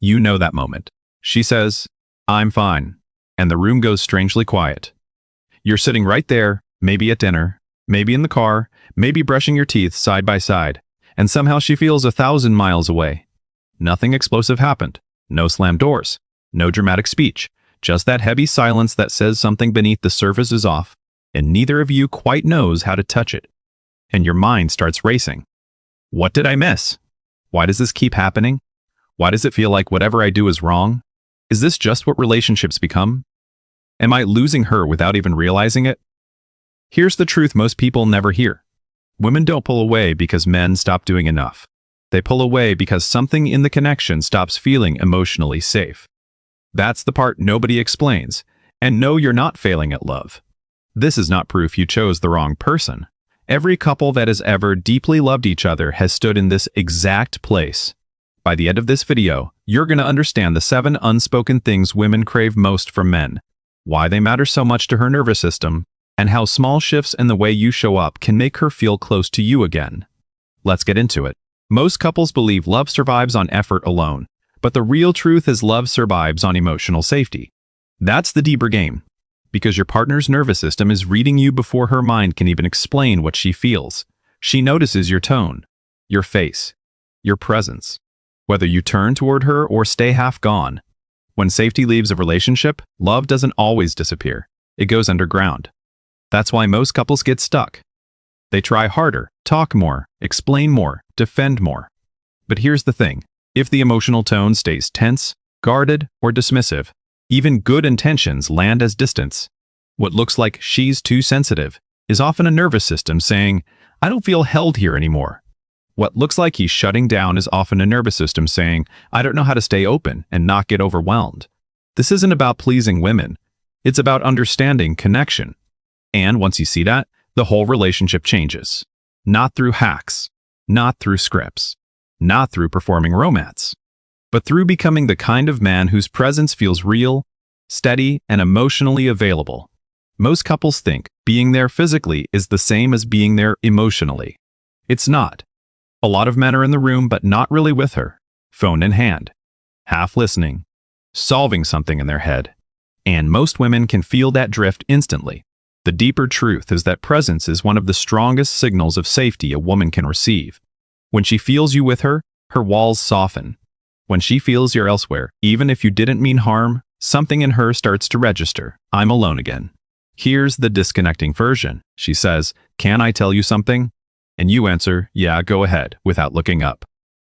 You know that moment. She says, "I'm fine," and the room goes strangely quiet. You're sitting right there, maybe at dinner, maybe in the car, maybe brushing your teeth side by side, and somehow she feels 1,000 miles away. Nothing explosive happened. No slammed doors. No dramatic speech. Just that heavy silence that says something beneath the surface is off, and neither of you quite knows how to touch it. And your mind starts racing. What did I miss? Why does this keep happening? Why does it feel like whatever I do is wrong? Is this just what relationships become? Am I losing her without even realizing it? Here's the truth most people never hear. Women don't pull away because men stop doing enough. They pull away because something in the connection stops feeling emotionally safe. That's the part nobody explains. And no, you're not failing at love. This is not proof you chose the wrong person. Every couple that has ever deeply loved each other has stood in this exact place. By the end of this video, you're going to understand the 7 unspoken things women crave most from men, why they matter so much to her nervous system, and how small shifts in the way you show up can make her feel close to you again. Let's get into it. Most couples believe love survives on effort alone, but the real truth is love survives on emotional safety. That's the deeper game, because your partner's nervous system is reading you before her mind can even explain what she feels. She notices your tone, your face, your presence, whether you turn toward her or stay half gone. When safety leaves a relationship, love doesn't always disappear. It goes underground. That's why most couples get stuck. They try harder, talk more, explain more, defend more. But here's the thing. If the emotional tone stays tense, guarded, or dismissive, even good intentions land as distance. What looks like she's too sensitive is often a nervous system saying, "I don't feel held here anymore." What looks like he's shutting down is often a nervous system saying, "I don't know how to stay open and not get overwhelmed." This isn't about pleasing women. It's about understanding connection. And once you see that, the whole relationship changes. Not through hacks, not through scripts, not through performing romance, but through becoming the kind of man whose presence feels real, steady, and emotionally available. Most couples think being there physically is the same as being there emotionally. It's not. A lot of men are in the room but not really with her, phone in hand, half listening, solving something in their head. And most women can feel that drift instantly. The deeper truth is that presence is one of the strongest signals of safety a woman can receive. When she feels you with her, her walls soften. When she feels you're elsewhere, even if you didn't mean harm, something in her starts to register. I'm alone again. Here's the disconnecting version. She says, "Can I tell you something?" And you answer, "Yeah, go ahead," without looking up.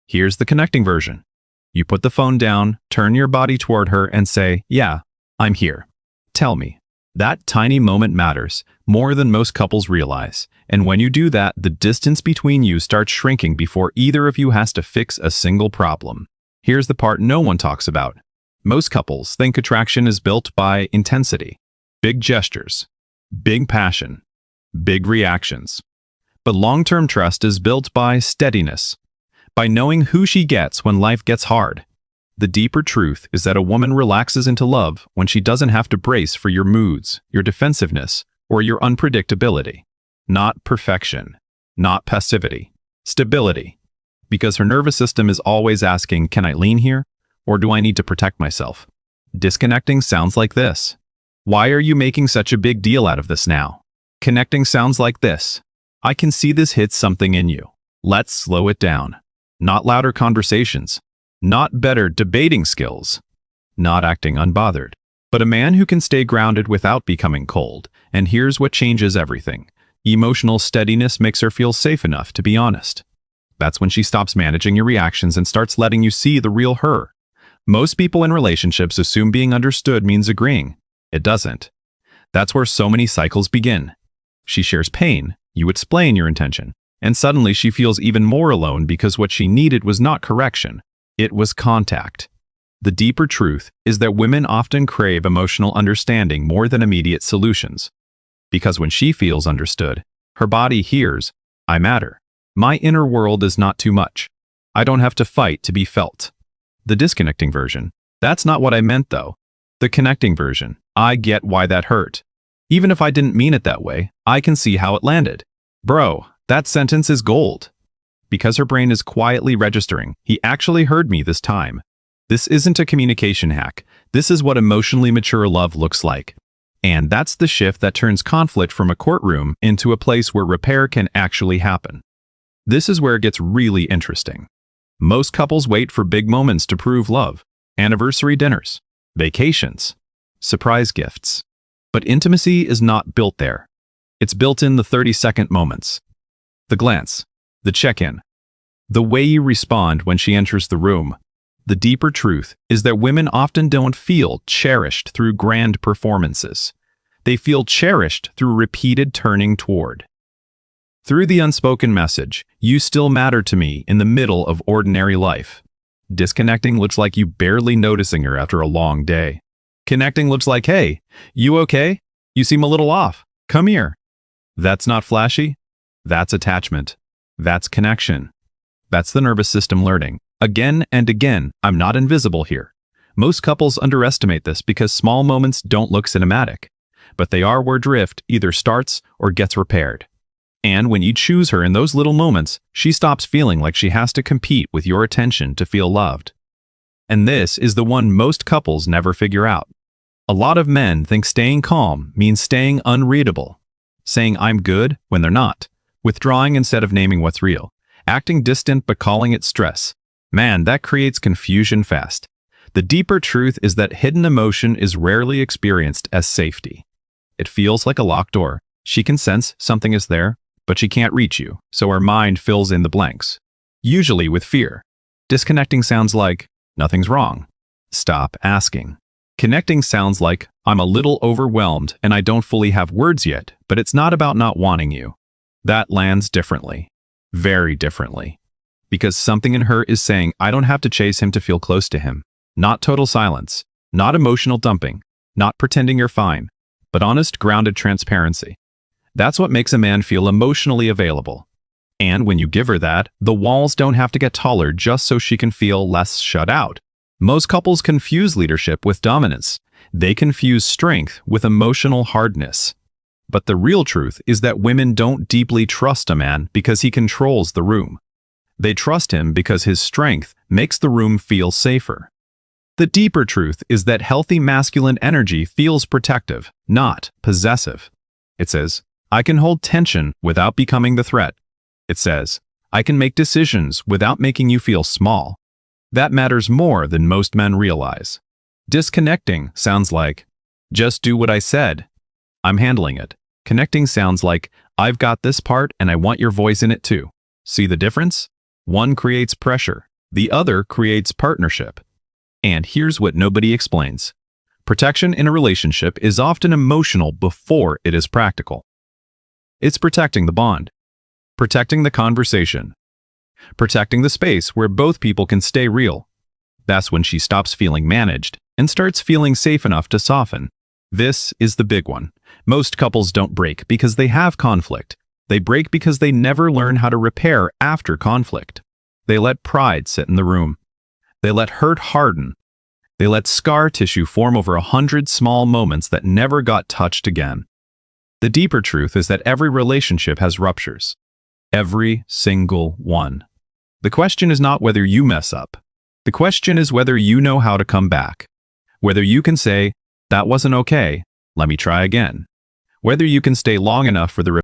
Here's the connecting version. You put the phone down, turn your body toward her, and say, "Yeah, I'm here. Tell me." That tiny moment matters, more than most couples realize. And when you do that, the distance between you starts shrinking before either of you has to fix a single problem. Here's the part no one talks about. Most couples think attraction is built by intensity, big gestures, big passion, big reactions. But long-term trust is built by steadiness, by knowing who she gets when life gets hard. The deeper truth is that a woman relaxes into love when she doesn't have to brace for your moods, your defensiveness, or your unpredictability. Not perfection, not passivity, stability. Because her nervous system is always asking, "Can I lean here? Or do I need to protect myself?" Disconnecting sounds like this. "Why are you making such a big deal out of this now?" Connecting sounds like this. "I can see this hits something in you. Let's slow it down." Not louder conversations. Not better debating skills, not acting unbothered, but a man who can stay grounded without becoming cold. And here's what changes everything. Emotional steadiness makes her feel safe enough to be honest. That's when she stops managing your reactions and starts letting you see the real her. Most people in relationships assume being understood means agreeing. It doesn't. That's where so many cycles begin. She shares pain, you explain your intention, and suddenly she feels even more alone because what she needed was not correction. It was contact. The deeper truth is that women often crave emotional understanding more than immediate solutions. Because when she feels understood, her body hears, "I matter. My inner world is not too much. I don't have to fight to be felt." The disconnecting version. "That's not what I meant though." The connecting version. "I get why that hurt. Even if I didn't mean it that way, I can see how it landed. Bro, that sentence is gold." Because her brain is quietly registering, "He actually heard me this time." This isn't a communication hack. This is what emotionally mature love looks like. And that's the shift that turns conflict from a courtroom into a place where repair can actually happen. This is where it gets really interesting. Most couples wait for big moments to prove love. Anniversary dinners, vacations, surprise gifts. But intimacy is not built there. It's built in the 30-second moments. The glance, the check-in, the way you respond when she enters the room. The deeper truth is that women often don't feel cherished through grand performances. They feel cherished through repeated turning toward. Through the unspoken message, you still matter to me in the middle of ordinary life. Disconnecting looks like you barely noticing her after a long day. Connecting looks like, hey, you okay? You seem a little off. Come here. That's not flashy. That's attachment. That's connection. That's the nervous system learning. Again and again, I'm not invisible here. Most couples underestimate this because small moments don't look cinematic, but they are where drift either starts or gets repaired. And when you choose her in those little moments, she stops feeling like she has to compete with your attention to feel loved. And this is the one most couples never figure out. A lot of men think staying calm means staying unreadable, saying I'm good when they're not, withdrawing instead of naming what's real, acting distant but calling it stress. Man, that creates confusion fast. The deeper truth is that hidden emotion is rarely experienced as safety. It feels like a locked door. She can sense something is there, but she can't reach you, so her mind fills in the blanks. Usually with fear. Disconnecting sounds like, nothing's wrong. Stop asking. Connecting sounds like, I'm a little overwhelmed and I don't fully have words yet, but it's not about not wanting you. That lands differently. Very differently. Because something in her is saying, I don't have to chase him to feel close to him. Not total silence. Not emotional dumping. Not pretending you're fine. But honest, grounded transparency. That's what makes a man feel emotionally available. And when you give her that, the walls don't have to get taller just so she can feel less shut out. Most couples confuse leadership with dominance. They confuse strength with emotional hardness. But the real truth is that women don't deeply trust a man because he controls the room. They trust him because his strength makes the room feel safer. The deeper truth is that healthy masculine energy feels protective, not possessive. It says, I can hold tension without becoming the threat. It says, I can make decisions without making you feel small. That matters more than most men realize. Disconnecting sounds like, just do what I said. I'm handling it. Connecting sounds like, I've got this part and I want your voice in it too. See the difference? One creates pressure, the other creates partnership. And here's what nobody explains. Protection in a relationship is often emotional before it is practical. It's protecting the bond, protecting the conversation, protecting the space where both people can stay real. That's when she stops feeling managed and starts feeling safe enough to soften. This is the big one. Most couples don't break because they have conflict. They break because they never learn how to repair after conflict. They let pride sit in the room. They let hurt harden. They let scar tissue form over 100 small moments that never got touched again. The deeper truth is that every relationship has ruptures. Every single one. The question is not whether you mess up. The question is whether you know how to come back. Whether you can say, that wasn't okay, let me try again. Whether you can stay long enough for the